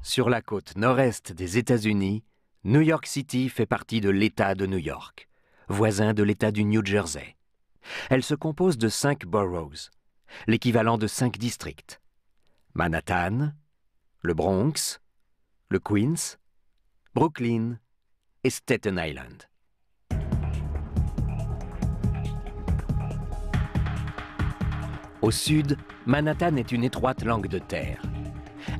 Sur la côte nord-est des États-Unis, New York City fait partie de l'État de New York, voisin de l'État du New Jersey. Elle se compose de 5 boroughs, l'équivalent de 5 districts. Manhattan, le Bronx, le Queens, Brooklyn et Staten Island. Au sud, Manhattan est une étroite langue de terre.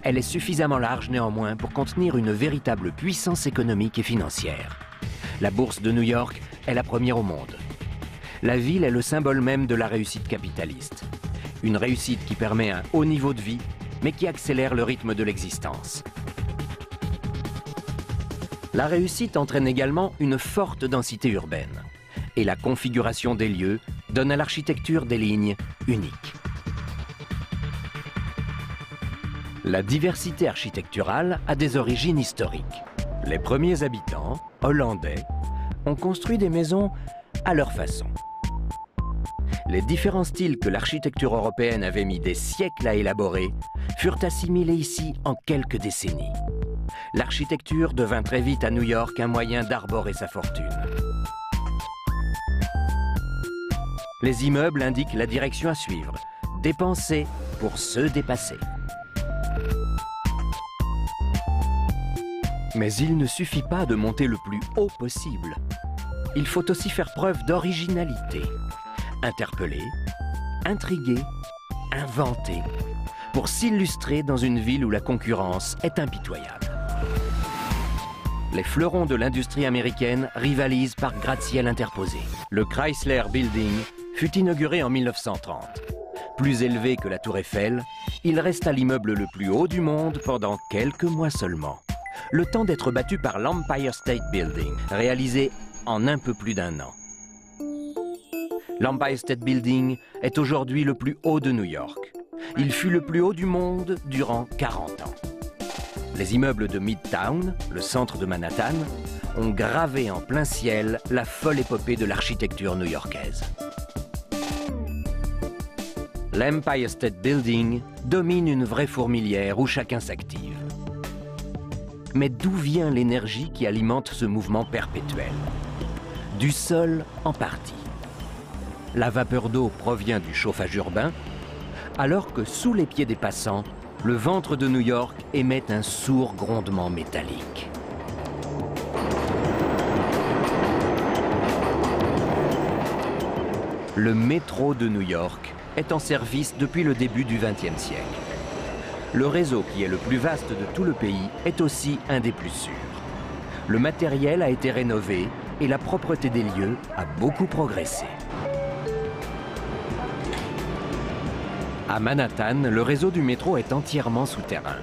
Elle est suffisamment large néanmoins pour contenir une véritable puissance économique et financière. La bourse de New York est la première au monde. La ville est le symbole même de la réussite capitaliste. Une réussite qui permet un haut niveau de vie, mais qui accélère le rythme de l'existence. La réussite entraîne également une forte densité urbaine. Et la configuration des lieux donne à l'architecture des lignes uniques. La diversité architecturale a des origines historiques. Les premiers habitants, hollandais, ont construit des maisons à leur façon. Les différents styles que l'architecture européenne avait mis des siècles à élaborer furent assimilés ici en quelques décennies. L'architecture devint très vite à New York un moyen d'arborer sa fortune. Les immeubles indiquent la direction à suivre, dépenser pour se dépasser. Mais il ne suffit pas de monter le plus haut possible. Il faut aussi faire preuve d'originalité, interpeller, intriguer, inventer, pour s'illustrer dans une ville où la concurrence est impitoyable. Les fleurons de l'industrie américaine rivalisent par gratte-ciel interposé. Le Chrysler Building fut inauguré en 1930. Plus élevé que la Tour Eiffel, il resta l'immeuble le plus haut du monde pendant quelques mois seulement. Le temps d'être battu par l'Empire State Building, réalisé en un peu plus d'1 an. L'Empire State Building est aujourd'hui le plus haut de New York. Il fut le plus haut du monde durant 40 ans. Les immeubles de Midtown, le centre de Manhattan, ont gravé en plein ciel la folle épopée de l'architecture new-yorkaise. L'Empire State Building domine une vraie fourmilière où chacun s'active. Mais d'où vient l'énergie qui alimente ce mouvement perpétuel? Du sol en partie. La vapeur d'eau provient du chauffage urbain, alors que sous les pieds des passants, le ventre de New York émet un sourd grondement métallique. Le métro de New York est en service depuis le début du XXe siècle. Le réseau, qui est le plus vaste de tout le pays, est aussi un des plus sûrs. Le matériel a été rénové et la propreté des lieux a beaucoup progressé. À Manhattan, le réseau du métro est entièrement souterrain.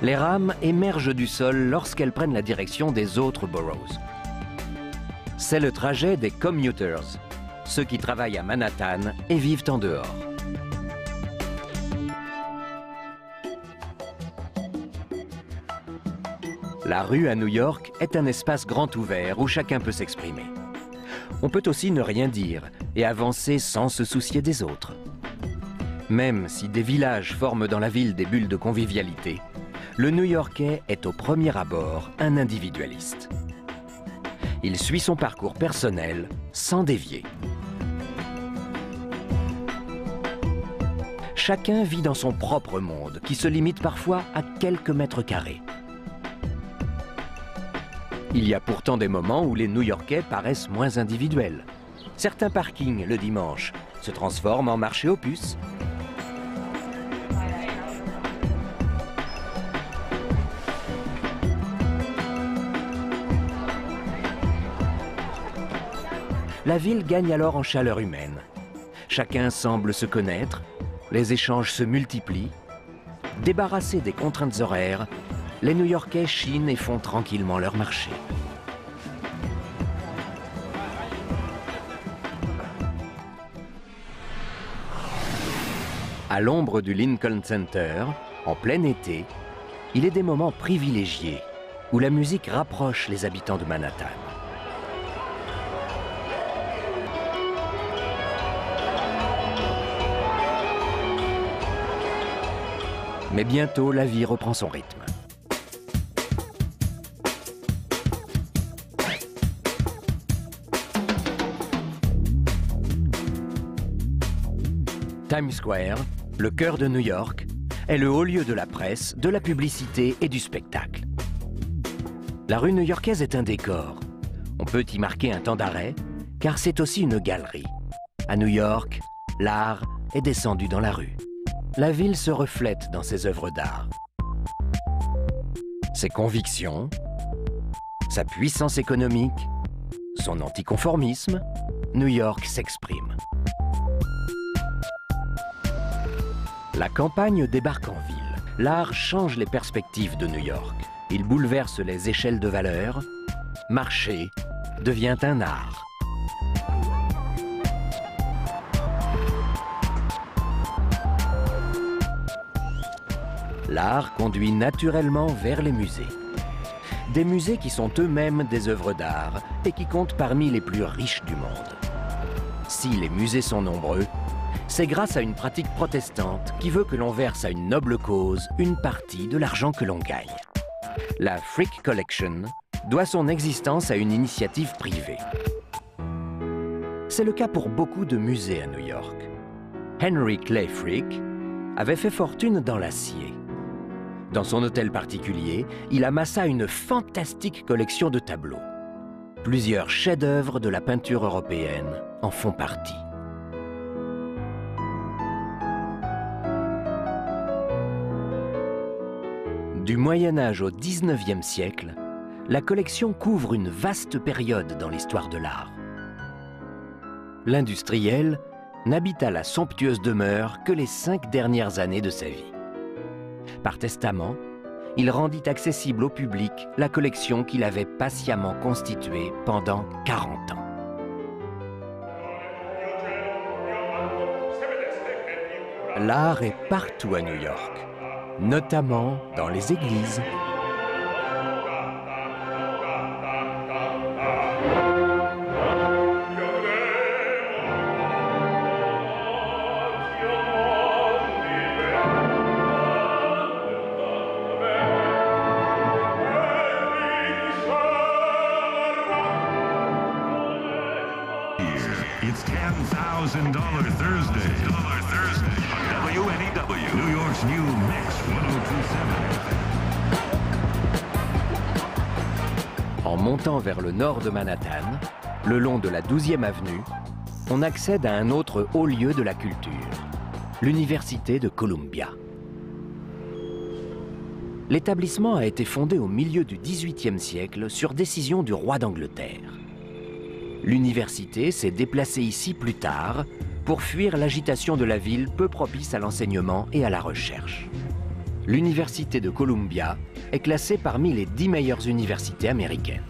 Les rames émergent du sol lorsqu'elles prennent la direction des autres boroughs. C'est le trajet des commuters, ceux qui travaillent à Manhattan et vivent en dehors. La rue à New York est un espace grand ouvert où chacun peut s'exprimer. On peut aussi ne rien dire et avancer sans se soucier des autres. Même si des villages forment dans la ville des bulles de convivialité, le New-Yorkais est au premier abord un individualiste. Il suit son parcours personnel sans dévier. Chacun vit dans son propre monde qui se limite parfois à quelques mètres carrés. Il y a pourtant des moments où les New-Yorkais paraissent moins individuels. Certains parkings, le dimanche, se transforment en marché aux puces. La ville gagne alors en chaleur humaine. Chacun semble se connaître, les échanges se multiplient. Débarrassés des contraintes horaires, les New-Yorkais chinent et font tranquillement leur marché. À l'ombre du Lincoln Center, en plein été, il est des moments privilégiés où la musique rapproche les habitants de Manhattan. Mais bientôt, la vie reprend son rythme. Times Square, le cœur de New York, est le haut lieu de la presse, de la publicité et du spectacle. La rue new-yorkaise est un décor. On peut y marquer un temps d'arrêt, car c'est aussi une galerie. À New York, l'art est descendu dans la rue. La ville se reflète dans ses œuvres d'art. Ses convictions, sa puissance économique, son anticonformisme, New York s'exprime. La campagne débarque en ville. L'art change les perspectives de New York. Il bouleverse les échelles de valeur. Marcher devient un art. L'art conduit naturellement vers les musées. Des musées qui sont eux-mêmes des œuvres d'art et qui comptent parmi les plus riches du monde. Si les musées sont nombreux, c'est grâce à une pratique protestante qui veut que l'on verse à une noble cause une partie de l'argent que l'on gagne. La Frick Collection doit son existence à une initiative privée. C'est le cas pour beaucoup de musées à New York. Henry Clay Frick avait fait fortune dans l'acier. Dans son hôtel particulier, il amassa une fantastique collection de tableaux. Plusieurs chefs-d'œuvre de la peinture européenne en font partie. Du Moyen Âge au XIXe siècle, la collection couvre une vaste période dans l'histoire de l'art. L'industriel n'habita la somptueuse demeure que les 5 dernières années de sa vie. Par testament, il rendit accessible au public la collection qu'il avait patiemment constituée pendant 40 ans. L'art est partout à New York, notamment dans les églises. It's $10,000 Thursday. WNEW, New York's new Mix 1027. En montant vers le nord de Manhattan, le long de la 12e avenue, on accède à un autre haut lieu de la culture, l'Université de Columbia. L'établissement a été fondé au milieu du XVIIIe siècle sur décision du roi d'Angleterre. L'université s'est déplacée ici plus tard pour fuir l'agitation de la ville peu propice à l'enseignement et à la recherche. L'Université de Columbia est classée parmi les 10 meilleures universités américaines.